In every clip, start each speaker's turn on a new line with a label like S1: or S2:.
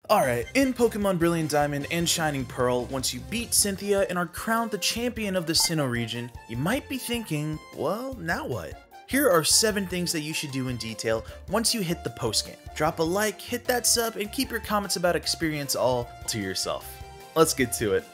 S1: Alright, in Pokemon Brilliant Diamond and Shining Pearl, once you beat Cynthia and are crowned the champion of the Sinnoh region, you might be thinking, well, now what? Here are 7 things that you should do in detail once you hit the postgame. Drop a like, hit that sub, and keep your comments about experience all to yourself. Let's get to it.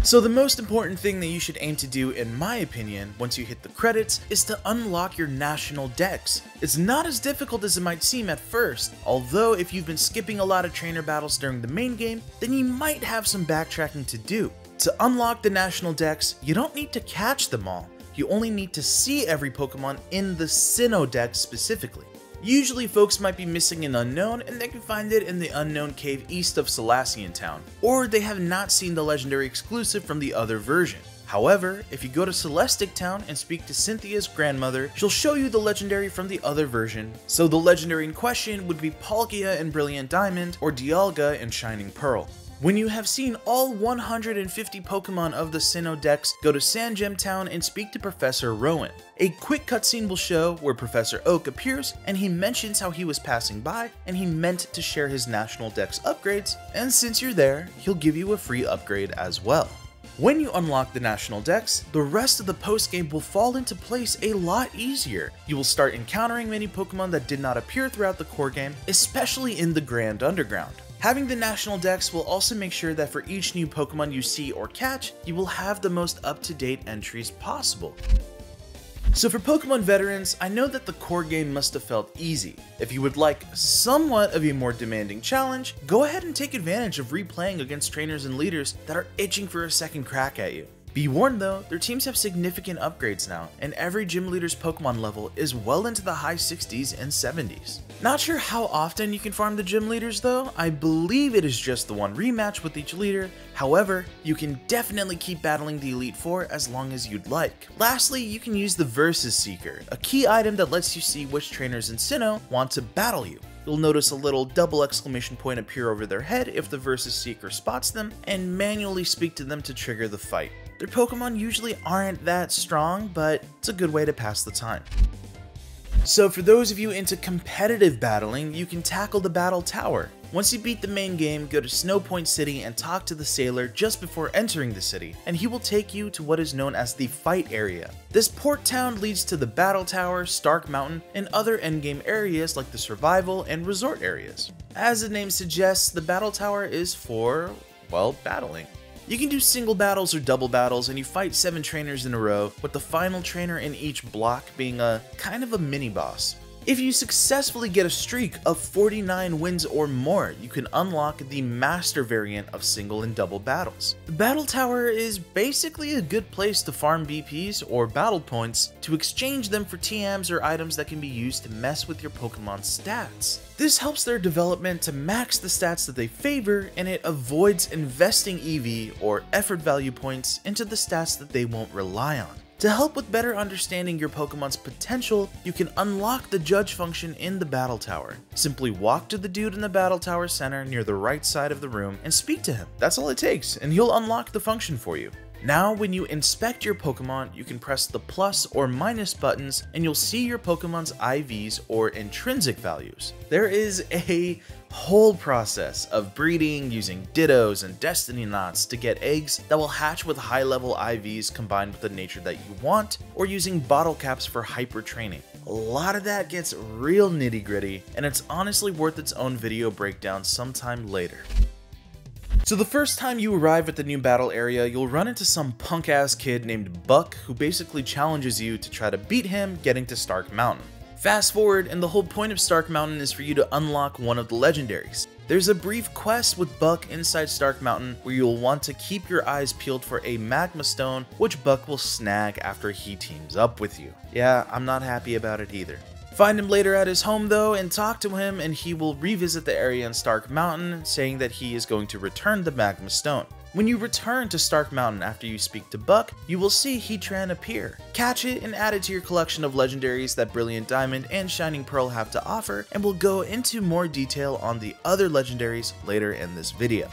S1: So the most important thing that you should aim to do, in my opinion, once you hit the credits, is to unlock your national dex. It's not as difficult as it might seem at first, although if you've been skipping a lot of trainer battles during the main game, then you might have some backtracking to do. To unlock the national dex, you don't need to catch them all. You only need to see every Pokemon in the Sinnoh dex specifically. Usually folks might be missing an unknown and they can find it in the unknown cave east of Selassian Town, or they have not seen the legendary exclusive from the other version. However, if you go to Celestic Town and speak to Cynthia's grandmother, she'll show you the legendary from the other version. So the legendary in question would be Palkia in Brilliant Diamond or Dialga in Shining Pearl. When you have seen all 150 Pokemon of the Sinnoh dex, go to Sandgem Town and speak to Professor Rowan. A quick cutscene will show where Professor Oak appears and he mentions how he was passing by and he meant to share his national dex upgrades, and since you're there, he'll give you a free upgrade as well. When you unlock the national dex, the rest of the postgame will fall into place a lot easier. You will start encountering many Pokemon that did not appear throughout the core game, especially in the Grand Underground. Having the national dex will also make sure that for each new Pokemon you see or catch, you will have the most up-to-date entries possible. So for Pokemon veterans, I know that the core game must have felt easy. If you would like somewhat of a more demanding challenge, go ahead and take advantage of replaying against trainers and leaders that are itching for a second crack at you. Be warned though, their teams have significant upgrades now, and every gym leader's Pokemon level is well into the high 60s and 70s. Not sure how often you can farm the gym leaders though, I believe it is just the one rematch with each leader. However, you can definitely keep battling the Elite Four as long as you'd like. Lastly, you can use the Versus Seeker, a key item that lets you see which trainers in Sinnoh want to battle you. You'll notice a little double exclamation point appear over their head if the Versus Seeker spots them, and manually speak to them to trigger the fight. Their Pokemon usually aren't that strong, but it's a good way to pass the time. So for those of you into competitive battling, you can tackle the Battle Tower. Once you beat the main game, go to Snow Point City and talk to the sailor just before entering the city, and he will take you to what is known as the Fight Area. This port town leads to the Battle Tower, Stark Mountain, and other endgame areas like the Survival and Resort areas. As the name suggests, the Battle Tower is for, well, battling. You can do single battles or double battles, and you fight 7 trainers in a row, with the final trainer in each block being a kind of a mini-boss. If you successfully get a streak of 49 wins or more, you can unlock the Master variant of single and double battles. The Battle Tower is basically a good place to farm BPs or battle points to exchange them for TMs or items that can be used to mess with your Pokemon's stats. This helps their development to max the stats that they favor, and it avoids investing EV or effort value points into the stats that they won't rely on. To help with better understanding your Pokemon's potential, you can unlock the judge function in the Battle Tower. Simply walk to the dude in the Battle Tower center near the right side of the room and speak to him. That's all it takes, and he'll unlock the function for you. Now, when you inspect your Pokemon, you can press the plus or minus buttons and you'll see your Pokemon's IVs or intrinsic values. There is a whole process of breeding using Dittos and Destiny Knots to get eggs that will hatch with high-level IVs combined with the nature that you want, or using bottle caps for hyper training. A lot of that gets real nitty-gritty, and it's honestly worth its own video breakdown sometime later. So the first time you arrive at the new battle area, you'll run into some punk-ass kid named Buck who basically challenges you to try to beat him getting to Stark Mountain. Fast forward, and the whole point of Stark Mountain is for you to unlock one of the legendaries. There's a brief quest with Buck inside Stark Mountain where you'll want to keep your eyes peeled for a Magma Stone, which Buck will snag after he teams up with you. Yeah, I'm not happy about it either. Find him later at his home though and talk to him, and he will revisit the area in Stark Mountain, saying that he is going to return the Magma Stone. When you return to Stark Mountain after you speak to Buck, you will see Heatran appear. Catch it and add it to your collection of legendaries that Brilliant Diamond and Shining Pearl have to offer, and we'll go into more detail on the other legendaries later in this video.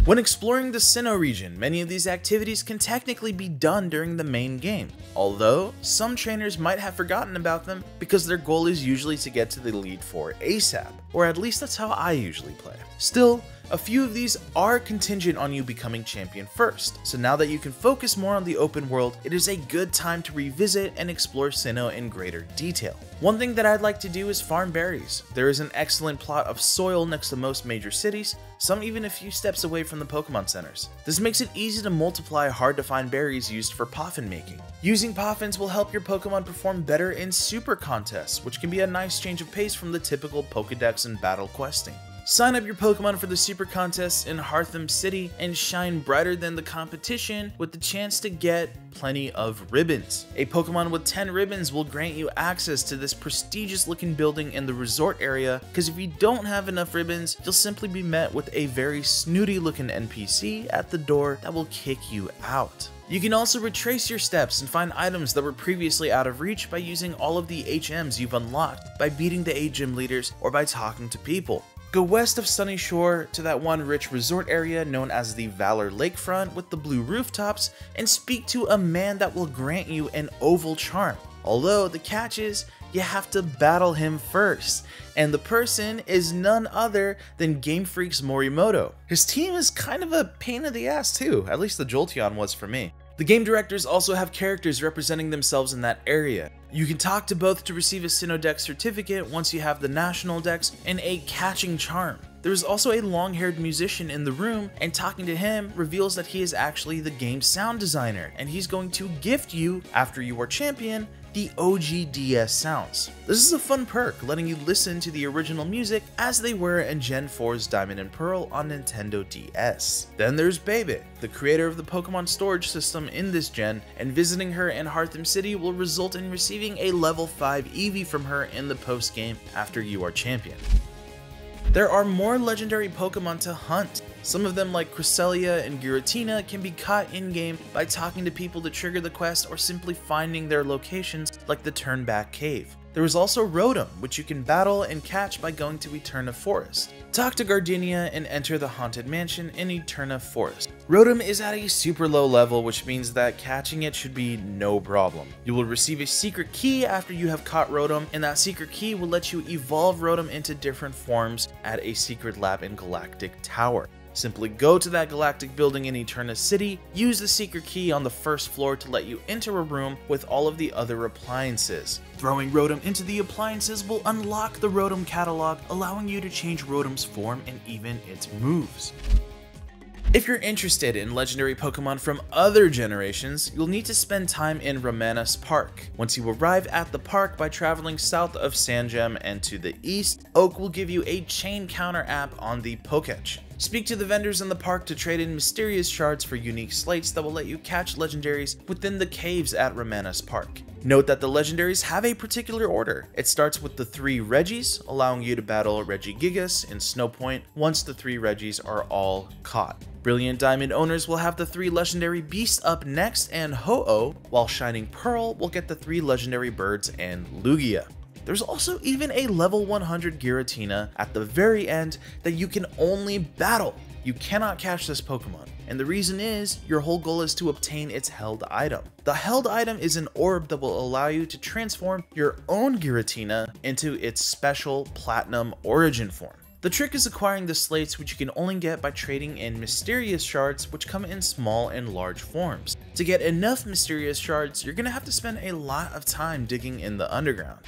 S1: When exploring the Sinnoh region, many of these activities can technically be done during the main game, although some trainers might have forgotten about them because their goal is usually to get to the Elite Four ASAP. or at least that's how I usually play. Still, a few of these are contingent on you becoming champion first, so now that you can focus more on the open world, it is a good time to revisit and explore Sinnoh in greater detail. One thing that I'd like to do is farm berries. There is an excellent plot of soil next to most major cities, some even a few steps away from the Pokemon centers. This makes it easy to multiply hard to find berries used for Poffin making. Using Poffins will help your Pokemon perform better in super contests, which can be a nice change of pace from the typical Pokedex and battle questing. Sign up your Pokemon for the Super Contests in Heartham City and shine brighter than the competition with the chance to get plenty of ribbons. A Pokemon with 10 ribbons will grant you access to this prestigious looking building in the resort area, because if you don't have enough ribbons, you'll simply be met with a very snooty looking NPC at the door that will kick you out. You can also retrace your steps and find items that were previously out of reach by using all of the HMs you've unlocked, by beating the 8 gym leaders, or by talking to people. Go west of Sunny Shore to that one rich resort area known as the Valor Lakefront with the blue rooftops and speak to a man that will grant you an oval charm. Although the catch is, you have to battle him first, and the person is none other than Game Freak's Morimoto. His team is kind of a pain in the ass too, at least the Jolteon was for me. The game directors also have characters representing themselves in that area. You can talk to both to receive a Sinnoh Dex certificate once you have the National Dex and a catching charm. There is also a long-haired musician in the room, and talking to him reveals that he is actually the game's sound designer, and he's going to gift you, after you are champion, the OG DS sounds. This is a fun perk, letting you listen to the original music as they were in Gen 4's Diamond and Pearl on Nintendo DS. Then there's Bebe, the creator of the Pokemon storage system in this gen, and visiting her in Heartham City will result in receiving a level 5 Eevee from her in the post-game after you are champion. There are more legendary Pokemon to hunt. Some of them, like Cresselia and Giratina, can be caught in-game by talking to people to trigger the quest or simply finding their locations, like the Turnback Cave. There is also Rotom, which you can battle and catch by going to Eterna Forest. Talk to Gardenia and enter the Haunted Mansion in Eterna Forest. Rotom is at a super low level, which means that catching it should be no problem. You will receive a secret key after you have caught Rotom, and that secret key will let you evolve Rotom into different forms at a secret lab in Galactic Tower. Simply go to that galactic building in Eterna City, use the secret key on the first floor to let you enter a room with all of the other appliances. Throwing Rotom into the appliances will unlock the Rotom catalog, allowing you to change Rotom's form and even its moves. If you're interested in legendary Pokemon from other generations, you'll need to spend time in Ramanas Park. Once you arrive at the park by traveling south of Sandgem and to the east, Oak will give you a chain counter app on the Pokédex. Speak to the vendors in the park to trade in mysterious shards for unique slates that will let you catch legendaries within the caves at Ramanas Park. Note that the legendaries have a particular order. It starts with the 3 Regis, allowing you to battle Regigigas in Snowpoint once the 3 Regis are all caught. Brilliant Diamond owners will have the 3 legendary beasts up next and Ho-Oh, while Shining Pearl will get the 3 legendary birds and Lugia. There's also even a level 100 Giratina at the very end that you can only battle. You cannot catch this Pokemon, and the reason is your whole goal is to obtain its held item. The held item is an orb that will allow you to transform your own Giratina into its special Platinum origin form. The trick is acquiring the slates, which you can only get by trading in mysterious shards, which come in small and large forms. To get enough mysterious shards, you're going to have to spend a lot of time digging in the underground.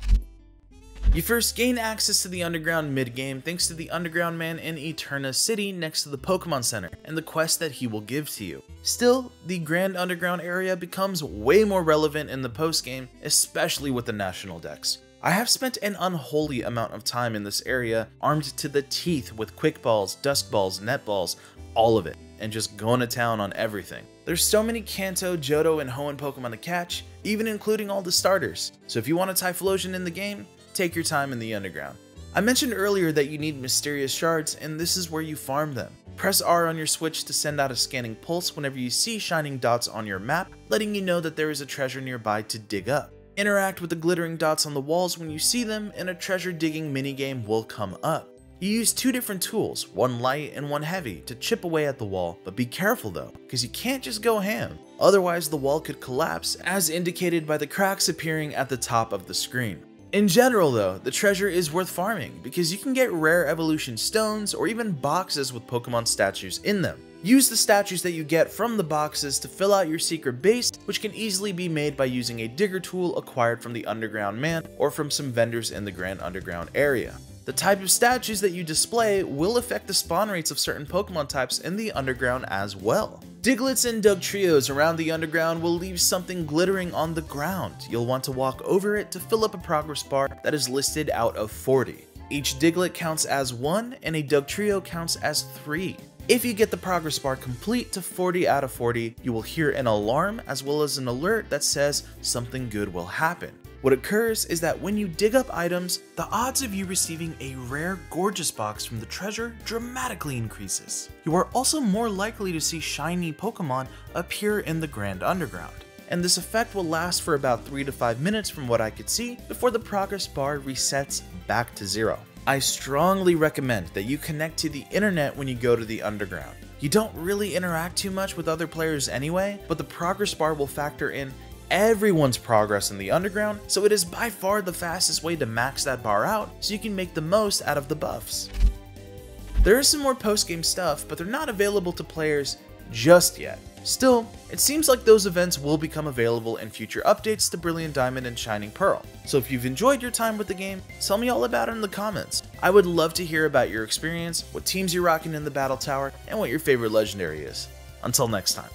S1: You first gain access to the underground mid-game thanks to the underground man in Eterna City next to the Pokemon Center and the quest that he will give to you. Still, the grand underground area becomes way more relevant in the post-game, especially with the National Dex. I have spent an unholy amount of time in this area, armed to the teeth with Quick Balls, Dusk Balls, Net Balls, all of it, and just going to town on everything. There's so many Kanto, Johto, and Hoenn Pokemon to catch, even including all the starters, so if you want a Typhlosion in the game, take your time in the underground. I mentioned earlier that you need mysterious shards, and this is where you farm them. Press R on your Switch to send out a scanning pulse whenever you see shining dots on your map, letting you know that there is a treasure nearby to dig up. Interact with the glittering dots on the walls when you see them, and a treasure digging minigame will come up. You use 2 different tools, one light and one heavy, to chip away at the wall, but be careful though, because you can't just go ham. Otherwise the wall could collapse, as indicated by the cracks appearing at the top of the screen. In general though, the treasure is worth farming because you can get rare evolution stones or even boxes with Pokemon statues in them. Use the statues that you get from the boxes to fill out your secret base, which can easily be made by using a digger tool acquired from the Underground Man or from some vendors in the Grand Underground area. The type of statues that you display will affect the spawn rates of certain Pokemon types in the Underground as well. Digletts and Dugtrios around the Underground will leave something glittering on the ground. You'll want to walk over it to fill up a progress bar that is listed out of 40. Each Diglett counts as 1 and a Dugtrio counts as 3. If you get the progress bar complete to 40 out of 40, you will hear an alarm as well as an alert that says something good will happen. What occurs is that when you dig up items, the odds of you receiving a rare gorgeous box from the treasure dramatically increases. You are also more likely to see shiny Pokemon appear in the Grand Underground. And this effect will last for about 3 to 5 minutes from what I could see before the progress bar resets back to 0. I strongly recommend that you connect to the internet when you go to the Underground. You don't really interact too much with other players anyway, but the progress bar will factor in everyone's progress in the Underground, so it is by far the fastest way to max that bar out so you can make the most out of the buffs. There is some more post-game stuff, but they're not available to players just yet. Still, it seems like those events will become available in future updates to Brilliant Diamond and Shining Pearl. So if you've enjoyed your time with the game, tell me all about it in the comments. I would love to hear about your experience, what teams you're rocking in the Battle Tower, and what your favorite legendary is. Until next time.